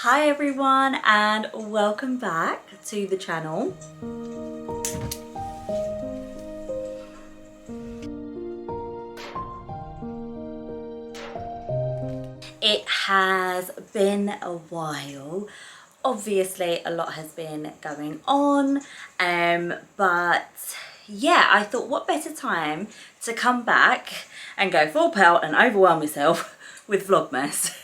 Hi everyone and welcome back to the channel. It has been a while. Obviously a lot has been going on, but yeah, I thought what better time to come back and go full pelt and overwhelm myself with Vlogmas.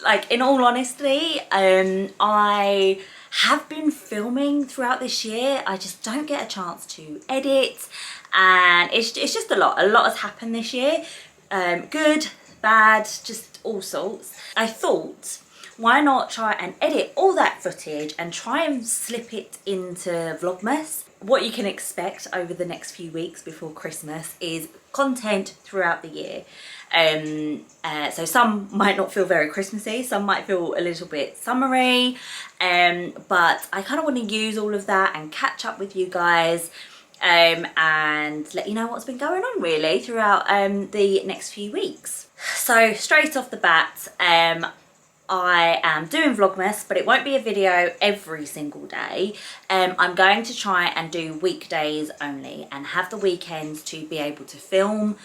Like, in all honesty, I have been filming throughout this year. I just don't get a chance to edit, and it's just a lot has happened this year. Good, bad, just all sorts. I thought, why not try and edit all that footage and try and slip it into Vlogmas. What you can expect over the next few weeks before Christmas is content throughout the year. So some might not feel very Christmassy, some might feel a little bit summery, but I kind of want to use all of that and catch up with you guys, and let you know what's been going on really throughout the next few weeks. So straight off the bat, I am doing Vlogmas, but it won't be a video every single day. I'm going to try and do weekdays only and have the weekends to be able to film.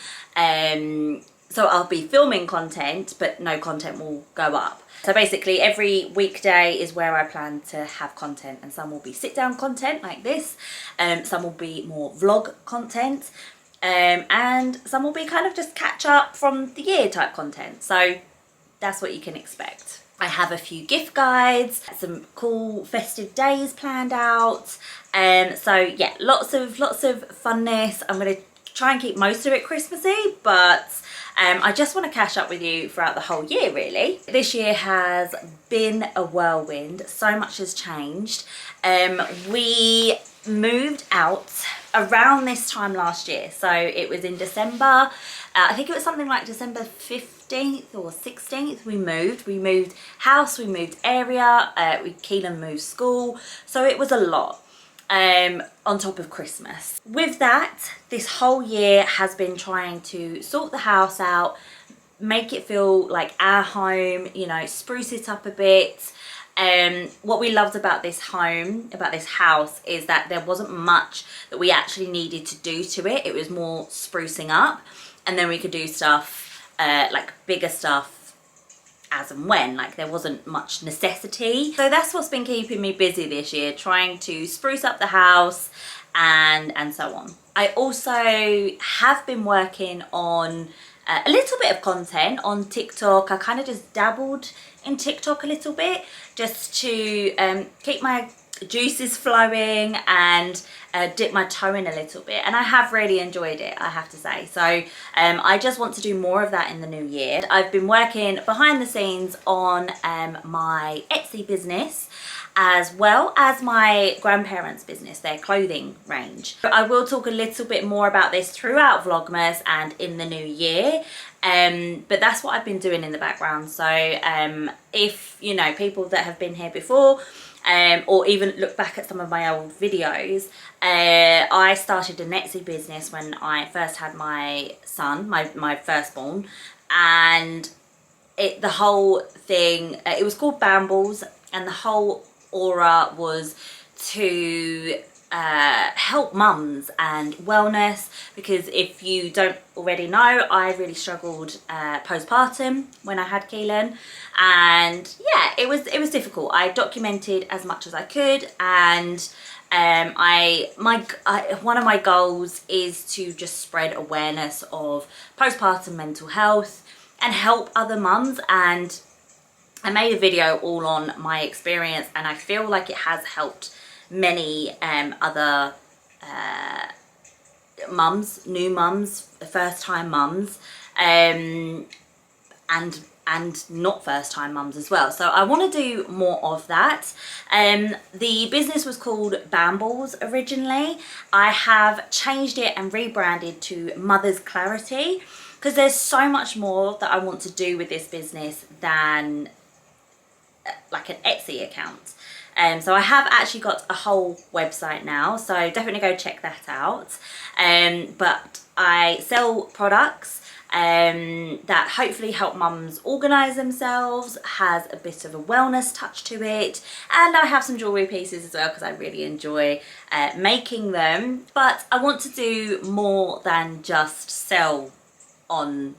So I'll be filming content, but no content will go up. So basically every weekday is where I plan to have content, and some will be sit down content like this, some will be more vlog content, and some will be kind of just catch up from the year type content. So that's what you can expect. I have a few gift guides, some cool festive days planned out. So yeah, lots of funness. I'm gonna try and keep most of it Christmassy, but I just want to catch up with you throughout the whole year really. This year has been a whirlwind, so much has changed. We moved out around this time last year, so it was in December. I think it was something like December 15th or 16th we moved house, we moved area, Keelan moved school, so it was a lot. On top of Christmas. With that, this whole year has been trying to sort the house out, make it feel like our home, you know, spruce it up a bit. What we loved about this home, about this house, is that there wasn't much that we actually needed to do to it. It was more sprucing up, and then we could do stuff, like bigger stuff as and when, like there wasn't much necessity. So that's what's been keeping me busy this year, trying to spruce up the house and so on. I also have been working on a little bit of content on TikTok. I kind of just dabbled in TikTok a little bit just to keep my juices flowing and dip my toe in a little bit, and I have really enjoyed it, I have to say. So I just want to do more of that in the new year. I've been working behind the scenes on my Etsy business, as well as my grandparents' business, their clothing range. I will talk a little bit more about this throughout Vlogmas and in the new year, but that's what I've been doing in the background. So if you know, people that have been here before, or even look back at some of my old videos, I started an Etsy business when I first had my son, my firstborn, and the whole thing, it was called Bambles, and the whole aura was to help mums and wellness, because if you don't already know, I really struggled postpartum when I had Keelan, and yeah, it was difficult. I documented as much as I could, and one of my goals is to just spread awareness of postpartum mental health and help other mums. And I made a video all on my experience, and I feel like it has helped many other mums, new mums, first time mums, and not first time mums as well. So I want to do more of that. The business was called Bambles originally. I have changed it and rebranded to Mother's Clarity, because there's so much more that I want to do with this business than like an Etsy account. So I have actually got a whole website now, so definitely go check that out. But I sell products that hopefully help mums organise themselves, has a bit of a wellness touch to it, and I have some jewellery pieces as well because I really enjoy making them. But I want to do more than just sell on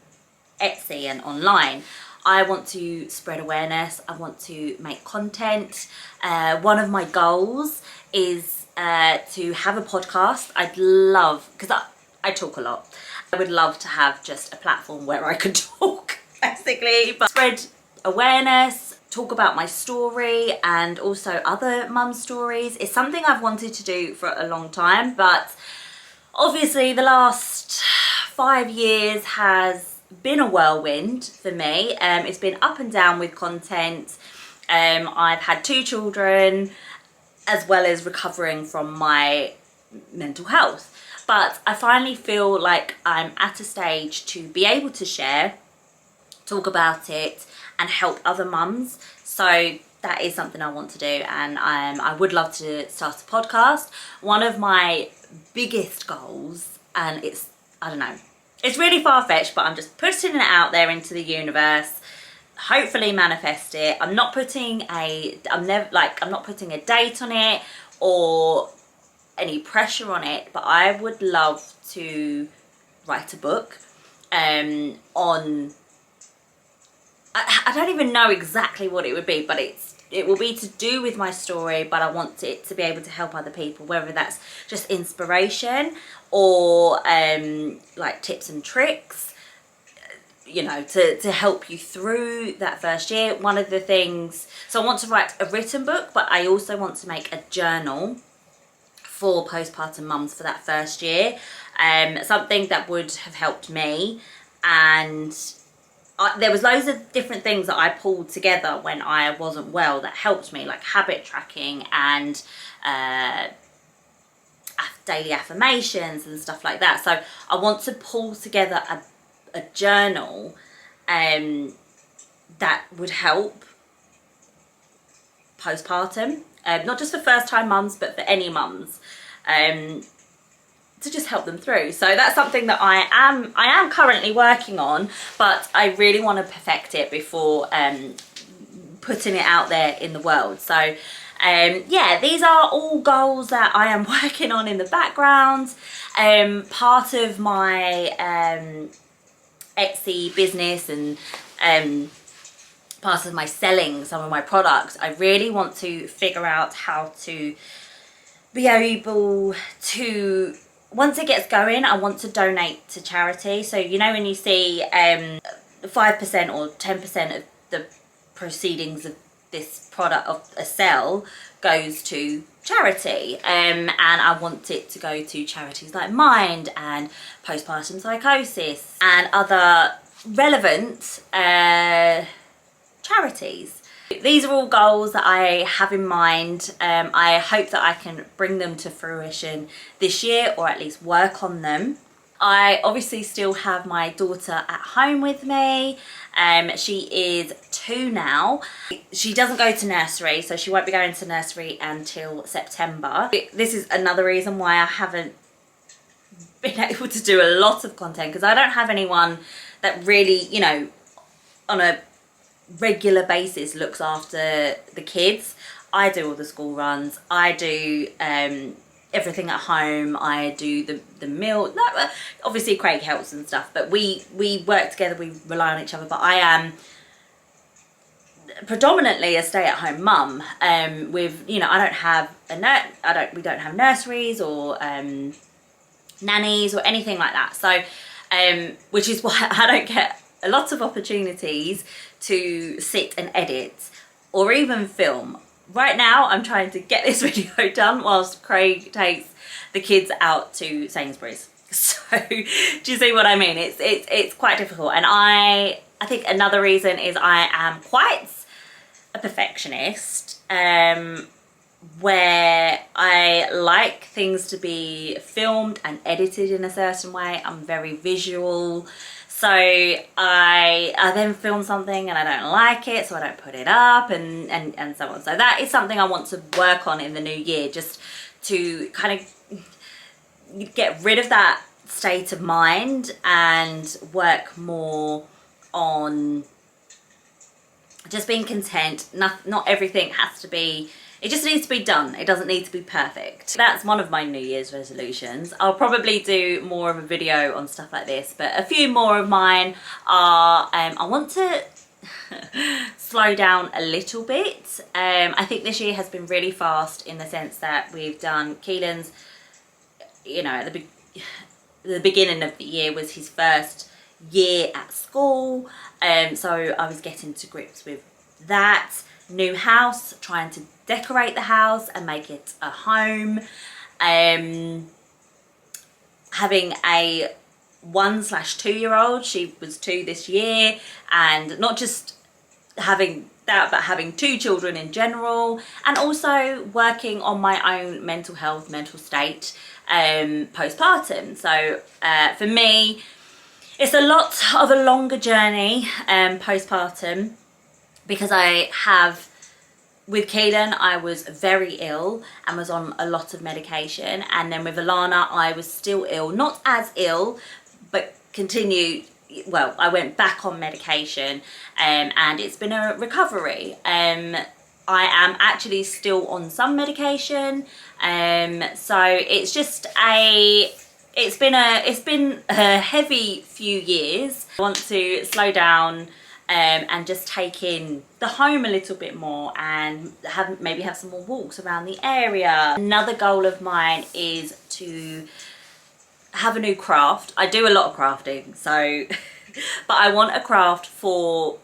Etsy and online. I want to spread awareness. I want to make content. One of my goals is to have a podcast. I'd love, because I talk a lot. I would love to have just a platform where I could talk, basically, but spread awareness, talk about my story and also other mum stories. It's something I've wanted to do for a long time, but obviously the last 5 years has been a whirlwind for me. It's been up and down with content. I've had 2 children, as well as recovering from my mental health. But I finally feel like I'm at a stage to be able to share, talk about it, and help other mums. So that is something I want to do, and I would love to start a podcast. One of my biggest goals, and it's, I don't know, it's really far-fetched, but I'm just putting it out there into the universe. Hopefully manifest it. I'm not putting a date on it or any pressure on it, but I would love to write a book on, I don't even know exactly what it would be, but it will be to do with my story, but I want it to be able to help other people, whether that's just inspiration or like tips and tricks, you know, to help you through that first year. One of the things, so I want to write a written book, but I also want to make a journal for postpartum mums for that first year. Something that would have helped me, and there was loads of different things that I pulled together when I wasn't well that helped me, like habit tracking and daily affirmations and stuff like that. So I want to pull together a journal that would help postpartum, not just for first time mums, but for any mums, to just help them through. So that's something that I am currently working on, but I really want to perfect it before putting it out there in the world. So yeah, these are all goals that I am working on in the background. Part of my Etsy business and part of my selling some of my products, I really want to figure out how to be able to, once it gets going, I want to donate to charity. So, you know, when you see 5% or 10% of the proceedings of this product, of a sale, goes to charity, and I want it to go to charities like Mind and Postpartum Psychosis and other relevant charities. These are all goals that I have in mind. I hope that I can bring them to fruition this year, or at least work on them. I obviously still have my daughter at home with me. She is 2 now. She doesn't go to nursery, so she won't be going to nursery until September. This is another reason why I haven't been able to do a lot of content, because I don't have anyone that really, you know, on a regular basis looks after the kids. I do all the school runs. I do everything at home. I do the meal. No, obviously Craig helps and stuff, but we work together. We rely on each other. But I am predominantly a stay-at-home mum. With, you know, I don't have we don't have nurseries or nannies or anything like that. So which is why I don't get a lot of opportunities to sit and edit or even film. Right now I'm trying to get this video done whilst Craig takes the kids out to Sainsbury's. So do you see what I mean? It's quite difficult, and I think another reason is I am quite a perfectionist, where I like things to be filmed and edited in a certain way. I'm very visual. So I then film something and I don't like it, so I don't put it up, and so on. So that is something I want to work on in the new year, just to kind of get rid of that state of mind and work more on just being content. Not everything has to be, it just needs to be done. It doesn't need to be perfect. That's one of my New Year's resolutions. I'll probably do more of a video on stuff like this, but a few more of mine are, I want to slow down a little bit. I think this year has been really fast in the sense that we've done Keelan's, you know, at the beginning of the year was his first year at school, so I was getting to grips with that. New house, trying to decorate the house and make it a home, having a 1/2-year-old. She was 2 this year, and not just having that, but having 2 children in general, and also working on my own mental health, mental state postpartum. So for me, it's a lot of a longer journey postpartum, because I have, with Keelan, I was very ill and was on a lot of medication, and then with Alana I was still ill, not as ill, but continued, well, I went back on medication, and it's been a recovery. I am actually still on some medication, so it's just it's been a heavy few years. I want to slow down and just take in the home a little bit more, and maybe have some more walks around the area. Another goal of mine is to have a new craft. I do a lot of crafting, so but I want a craft for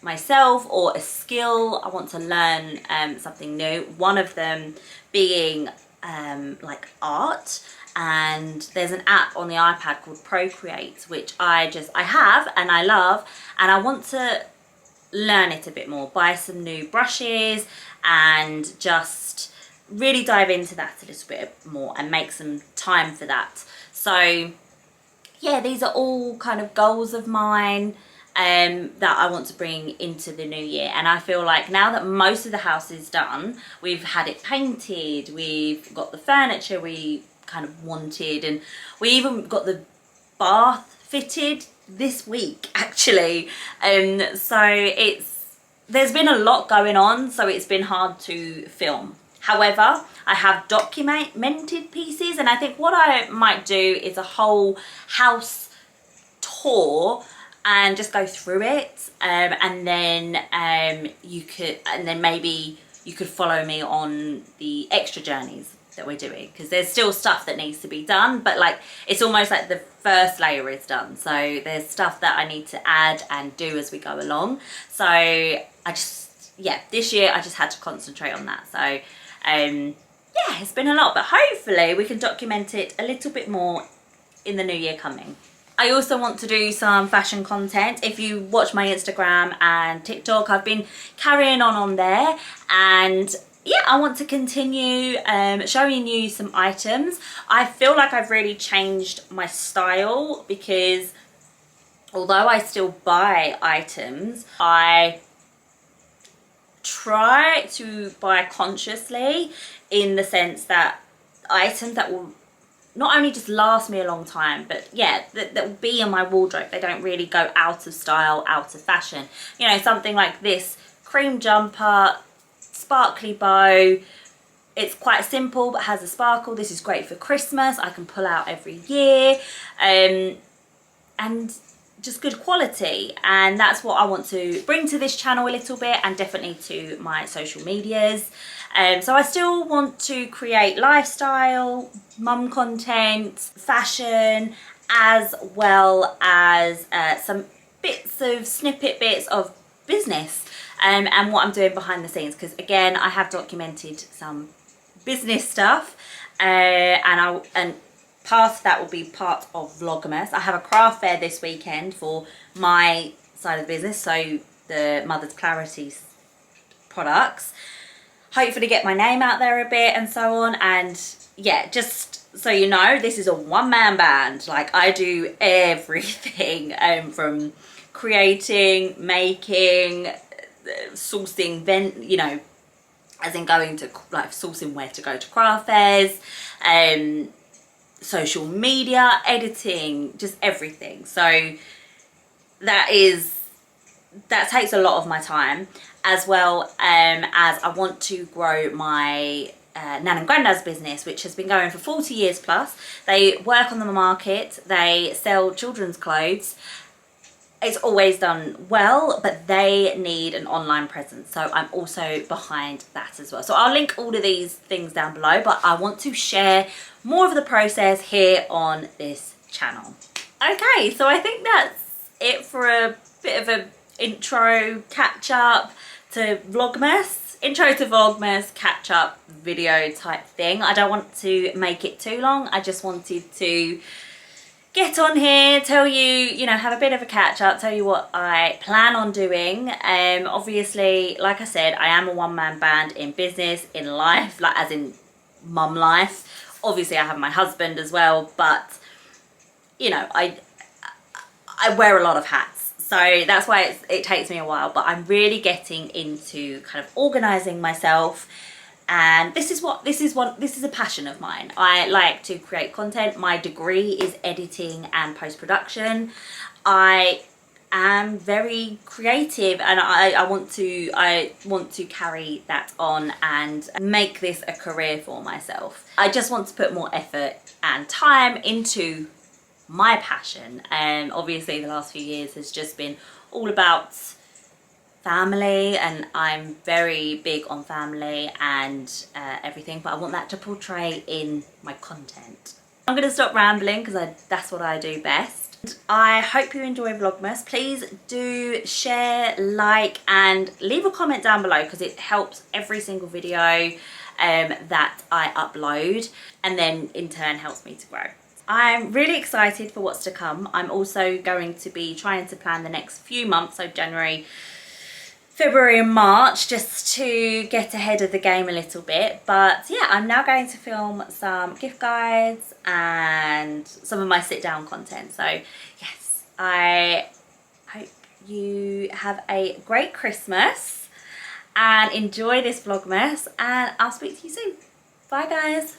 myself, or a skill. I want to learn something new. One of them being like art, and there's an app on the iPad called Procreate, which I have and I love, and I want to learn it a bit more, buy some new brushes, and just really dive into that a little bit more and make some time for that. So yeah, these are all kind of goals of mine that I want to bring into the new year. And I feel like now that most of the house is done, we've had it painted, we've got the furniture we kind of wanted, and we even got the bath fitted this week actually, so there's been a lot going on, so it's been hard to film. However, I have documented pieces, and I think what I might do is a whole house tour and just go through it, and then maybe you could follow me on the extra journeys that we're doing, because there's still stuff that needs to be done, but like it's almost like the first layer is done, so there's stuff that I need to add and do as we go along. So this year I just had to concentrate on that. So yeah, it's been a lot, but hopefully we can document it a little bit more in the new year coming. I also want to do some fashion content. If you watch my Instagram and TikTok, I've been carrying on there, and yeah, I want to continue showing you some items. I feel like I've really changed my style, because although I still buy items, I try to buy consciously, in the sense that items that will not only just last me a long time, but yeah, that will be in my wardrobe. They don't really go out of style, out of fashion. You know, something like this cream jumper, sparkly bow. It's quite simple but has a sparkle. This is great for Christmas. I can pull out every year, and just good quality. And that's what I want to bring to this channel a little bit, and definitely to my social medias. So I still want to create lifestyle, mum content, fashion, as well as some snippet bits of business, and what I'm doing behind the scenes, because again, I have documented some business stuff, and part of that will be part of Vlogmas. I have a craft fair this weekend for my side of the business, so the Mother's Clarity products. Hopefully get my name out there a bit and so on. And yeah, just so you know, this is a one-man band. Like, I do everything, from creating, making, sourcing, you know, as in going to like sourcing where to go to craft fairs, social media, editing, just everything. So that takes a lot of my time, as well as I want to grow my Nan and Grandad's business, which has been going for 40 years plus. They work on the market, they sell children's clothes. It's always done well, but they need an online presence. So I'm also behind that as well. So I'll link all of these things down below, but I want to share more of the process here on this channel. Okay, so I think that's it for a bit of a intro catch up to Vlogmas. Intro to Vlogmas catch up video type thing. I don't want to make it too long. I just wanted to get on here, tell you, have a bit of a catch up, tell you what I plan on doing. Obviously, like I said, I am a one-man band in business, in life, like as in mum life. Obviously, I have my husband as well, but I wear a lot of hats. So that's why it takes me a while, but I'm really getting into kind of organizing myself. And this is a passion of mine. I like to create content. My degree is editing and post-production. I am very creative, and I want to carry that on and make this a career for myself. I just want to put more effort and time into my passion, and obviously the last few years has just been all about family, and I'm very big on family and everything, but I want that to portray in my content. I'm going to stop rambling because that's what I do best. I hope you enjoy Vlogmas. Please do share, like, and leave a comment down below because it helps every single video that I upload, and then in turn helps me to grow. I'm really excited for what's to come. I'm also going to be trying to plan the next few months, so January, February and March, just to get ahead of the game a little bit. But yeah, I'm now going to film some gift guides and some of my sit down content. So yes, I hope you have a great Christmas and enjoy this Vlogmas, and I'll speak to you soon. Bye guys.